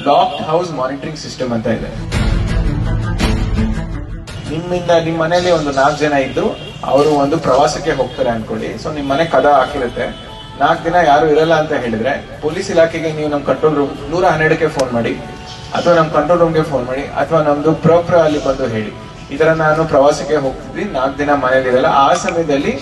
Locked house monitoring system ಅಂತ ಇದೆ. ನಿಮ್ ಮನೇಲಿ ಒಂದು 4 ಜನ ಇದ್ದು ಅವರು ಒಂದು ಪ್ರವಾಸಕ್ಕೆ ಹೋಗ್ತಾರೆ ಅನ್ಕೊಳ್ಳಿ. ಸೊ ನಿಮ್ ಮನೆ ಕದ ಹಾಕಿರುತ್ತೆ, 4 ದಿನ ಯಾರು ಇರಲ್ಲ ಅಂತ ಹೇಳಿದ್ರೆ ಪೊಲೀಸ್ ಇಲಾಖೆಗೆ ನೀವು ನಮ್ ಕಂಟ್ರೋಲ್ ರೂಮ್ 112ಕ್ಕೆ ಫೋನ್ ಮಾಡಿ, ಅಥವಾ ನಮ್ ಕಂಟ್ರೋಲ್ ರೂಮ್ಗೆ ಫೋನ್ ಮಾಡಿ, ಅಥವಾ ನಮ್ದು ಪ್ರೋಪ್ರ ಅಲ್ಲಿ ಬಂದು ಹೇಳಿ, ಈ ತರ ನಾನು ಪ್ರವಾಸಕ್ಕೆ ಹೋಗ್ತಿದ್ವಿ, 4 ದಿನ ಮನೇಲಿ ಇರಲ್ಲ, ಆ ಸಮಯದಲ್ಲಿ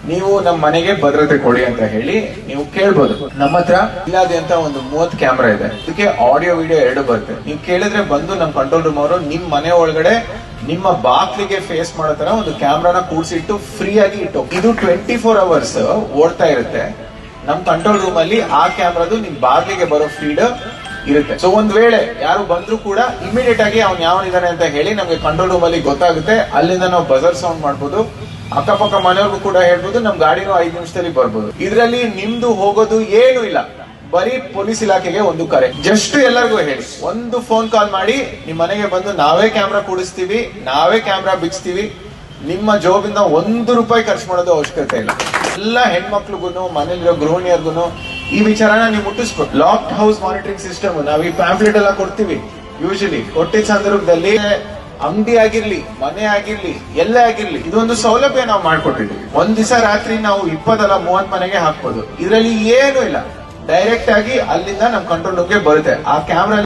ನೀವು ನಮ್ಮ ಮನೆಗೆ ಭದ್ರತೆ ಕೊಡಿ ಅಂತ ಹೇಳಿ ನೀವು ಕೇಳ್ಬೋದು. ನಮ್ಮ ಹತ್ರ ಇಲ್ಲದೆ ಅಂತ ಒಂದು 30 ಕ್ಯಾಮ್ರಾ ಇದೆ, ಇದಕ್ಕೆ ಆಡಿಯೋ ವಿಡಿಯೋ 2 ಬರುತ್ತೆ. ನೀವು ಕೇಳಿದ್ರೆ ಬಂದು ನಮ್ ಕಂಟ್ರೋಲ್ ರೂಮ್ ಅವರು ನಿಮ್ ಮನೆ ಒಳಗಡೆ ನಿಮ್ಮ ಬಾಕ್ಲಿಗೆ ಫೇಸ್ ಮಾಡೋ ತರ ಒಂದು ಕ್ಯಾಮ್ರಾನ ಕೂಡ್ಸಿಟ್ಟು ಫ್ರೀ ಆಗಿ ಇಟ್ಟು, ಇದು 24 hours ಓಡ್ತಾ ಇರುತ್ತೆ. ನಮ್ ಕಂಟ್ರೋಲ್ ರೂಮ್ ಅಲ್ಲಿ ಆ ಕ್ಯಾಮ್ರಾದು ನಿಮ್ ಬಾಗ್ಲಿಗೆ ಬರೋ ಫೀಡ್ ಇರುತ್ತೆ. ಸೊ ಒಂದ್ ವೇಳೆ ಯಾರು ಬಂದ್ರು ಕೂಡ ಇಮಿಡಿಯೇಟ್ ಆಗಿ ಅವ್ನು ಯಾವನಿದಾನೆ ಅಂತ ಹೇಳಿ ನಮ್ಗೆ ಕಂಟ್ರೋಲ್ ರೂಮ್ ಅಲ್ಲಿ ಗೊತ್ತಾಗುತ್ತೆ. ಅಲ್ಲಿಂದ ನಾವು ಬಜರ್ ಸೌಂಡ್ ಮಾಡ್ಬೋದು, ಅಕ್ಕಪಕ್ಕ ಮನೆಯವ್ರಿಗೂ ಕೂಡ ಹೇಳ್ಬೋದು, ನಮ್ ಗಾಡಿನೂ 5 ನಿಮಿಷದಲ್ಲಿ ಬರ್ಬೋದು. ಇದರಲ್ಲಿ ನಿಮ್ದು ಹೋಗೋದು ಏನು ಇಲ್ಲ, ಬರೀ ಪೊಲೀಸ್ ಇಲಾಖೆಗೆ ಒಂದು ಕರೆ. ಜಸ್ಟ್ ಎಲ್ಲರಿಗೂ ಹೇಳಿ, ಒಂದು ಫೋನ್ ಕಾಲ್ ಮಾಡಿ ನಿಮ್ ಮನೆಗೆ ಬಂದು ನಾವೇ ಕ್ಯಾಮ್ರಾ ಕೂಡಿಸ್ತೀವಿ, ನಾವೇ ಕ್ಯಾಮ್ರಾ ಬಿಡಿಸ್ತೀವಿ. ನಿಮ್ಮ ಜೋಬಿಂದ 1 ರೂಪಾಯಿ ಖರ್ಚು ಮಾಡೋದು ಅವಶ್ಯಕತೆ ಇಲ್ಲ. ಎಲ್ಲ ಹೆಣ್ಮಕ್ಳಿಗೂ ಮನೇಲಿರೋ ಗೃಹಿಣಿಯರ್ಗು ಈ ವಿಚಾರನ ನೀವು ಮುಟ್ಟಿಸ್ಬೇಕು. ಲಾಕ್ಡ್ ಹೌಸ್ ಮಾನಿಟರಿಂಗ್ ಸಿಸ್ಟಮ್ ನಾವು ಈ ಪ್ಯಾಂಪ್ಲೆಟ್ ಎಲ್ಲ ಕೊಡ್ತೀವಿ. ಯೂಶಲಿ ಕೊಟ್ಟಿದ್ದ ಸಂದರ್ಭದಲ್ಲಿ ಅಂಗಡಿ ಆಗಿರ್ಲಿ, ಮನೆ ಆಗಿರ್ಲಿ, ಎಲ್ಲೇ ಆಗಿರ್ಲಿ, ಇದೊಂದು ಸೌಲಭ್ಯ ನಾವು ಮಾಡ್ಕೊಟ್ಟಿದ್ವಿ. ಒಂದ್ ದಿವಸ ರಾತ್ರಿ ನಾವು 20 ಅಲ್ಲ 30 ಮನೆಗೆ ಹಾಕ್ಬೋದು. ಇದರಲ್ಲಿ ಏನು ಇಲ್ಲ, ಡೈರೆಕ್ಟ್ ಆಗಿ ಅಲ್ಲಿಂದ ನಮ್ ಕಂಟ್ರೋಲ್ ರೂಮ್ಗೆ ಬರುತ್ತೆ. ಆ ಕ್ಯಾಮ್ರಾ